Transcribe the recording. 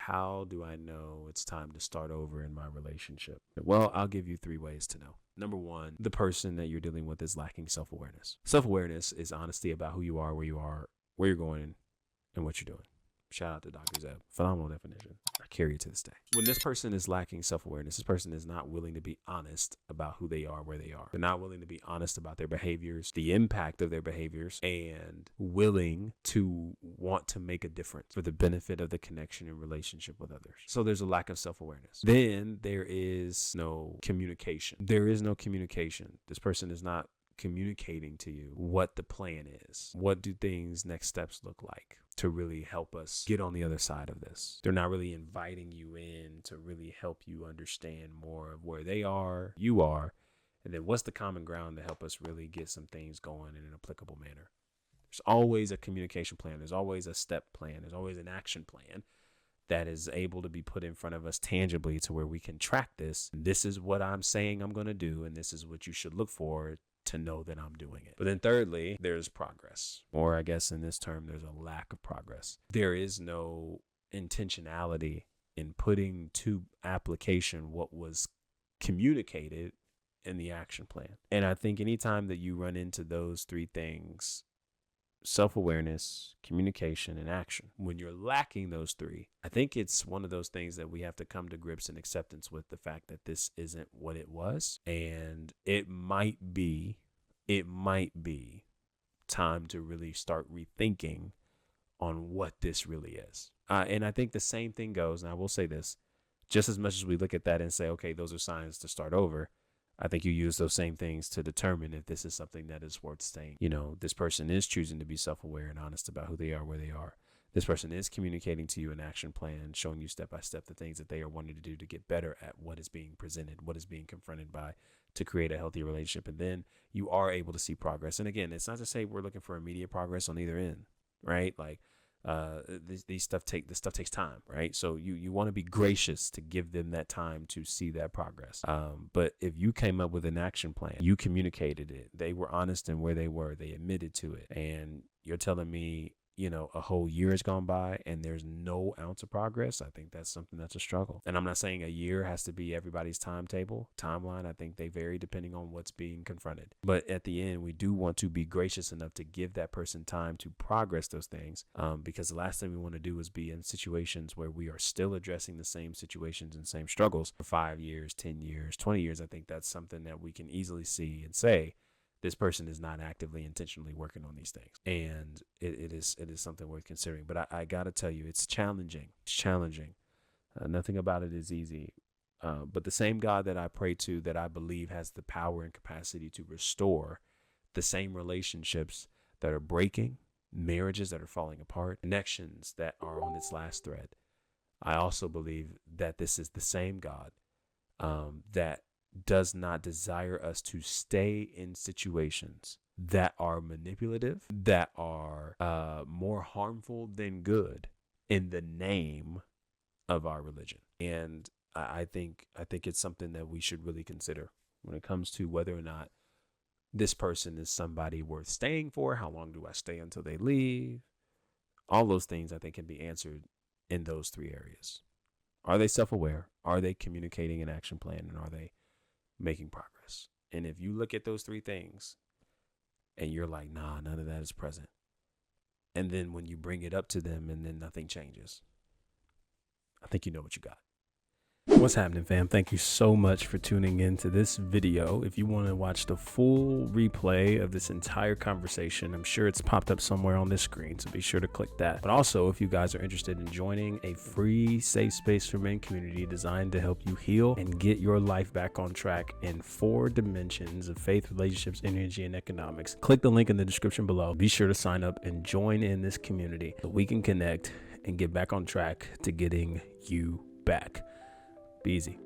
how do I know it's time to start over in my relationship? Well, I'll give you 3 ways to know. Number 1, the person that you're dealing with is lacking self-awareness. Self-awareness is honesty about who you are, where you're going, and what you're doing. Shout out to Dr. Zeb. Phenomenal definition. I carry it to this day. When this person is lacking self-awareness, this person is not willing to be honest about who they are, where they are. They're not willing to be honest about their behaviors, the impact of their behaviors, and willing to want to make a difference for the benefit of the connection and relationship with others. So there's a lack of self-awareness. Then there is no communication. There is no communication. This person is not communicating to you what the plan is. What do things, next steps look like to really help us get on the other side of this? They're not really inviting you in to really help you understand more of where they are, you are, and then what's the common ground to help us really get some things going in an applicable manner. There's always a communication plan. There's always a step plan. There's always an action plan that is able to be put in front of us tangibly to where we can track this. This is what I'm saying I'm going to do, and this is what you should look for to know that I'm doing it. But then thirdly, there's progress, or I guess in this term, there's a lack of progress. There is no intentionality in putting to application what was communicated in the action plan. And I think anytime that you run into those 3 things, self-awareness, communication, and action, when you're lacking those 3, I think it's one of those things that we have to come to grips and acceptance with the fact that this isn't what it was. And it might be time to really start rethinking on what this really is. And I think the same thing goes, and I will say this, just as much as we look at that and say, okay, those are signs to start over, I think you use those same things to determine if this is something that is worth staying. You know, this person is choosing to be self-aware and honest about who they are, where they are. This person is communicating to you an action plan, showing you step by step the things that they are wanting to do to get better at what is being presented, what is being confronted by, to create a healthy relationship. And then you are able to see progress. And again, it's not to say we're looking for immediate progress on either end, right? Like this stuff takes time, right? So you want to be gracious to give them that time to see that progress. But if you came up with an action plan, you communicated it, they were honest in where they were, they admitted to it, and you're telling me, you know, a whole year has gone by and there's no ounce of progress, I think that's something that's a struggle. And I'm not saying a year has to be everybody's timeline. I think they vary depending on what's being confronted. But at the end, we do want to be gracious enough to give that person time to progress those things, because the last thing we want to do is be in situations where we are still addressing the same situations and same struggles for 5 years, 10 years, 20 years. I think that's something that we can easily see and say, this person is not actively, intentionally working on these things. And it is something worth considering. But I got to tell you, it's challenging. It's challenging. Nothing about it is easy. But the same God that I pray to, that I believe has the power and capacity to restore the same relationships that are breaking, marriages that are falling apart, connections that are on its last thread. I also believe that this is the same God that does not desire us to stay in situations that are manipulative, that are more harmful than good in the name of our religion. And I think it's something that we should really consider when it comes to whether or not this person is somebody worth staying for. How long do I stay until they leave? All those things I think can be answered in those 3 areas. Are they self-aware? Are they communicating an action plan? And are they making progress? And if you look at those 3 things and you're like, nah, none of that is present, and then when you bring it up to them and then nothing changes, I think you know what you got. What's happening, fam? Thank you so much for tuning in to this video. If you want to watch the full replay of this entire conversation, I'm sure it's popped up somewhere on this screen, so be sure to click that. But also, if you guys are interested in joining a free safe space for men community designed to help you heal and get your life back on track in 4 dimensions of faith, relationships, energy, and economics, click the link in the description below. Be sure to sign up and join in this community so we can connect and get back on track to getting you back. Be easy.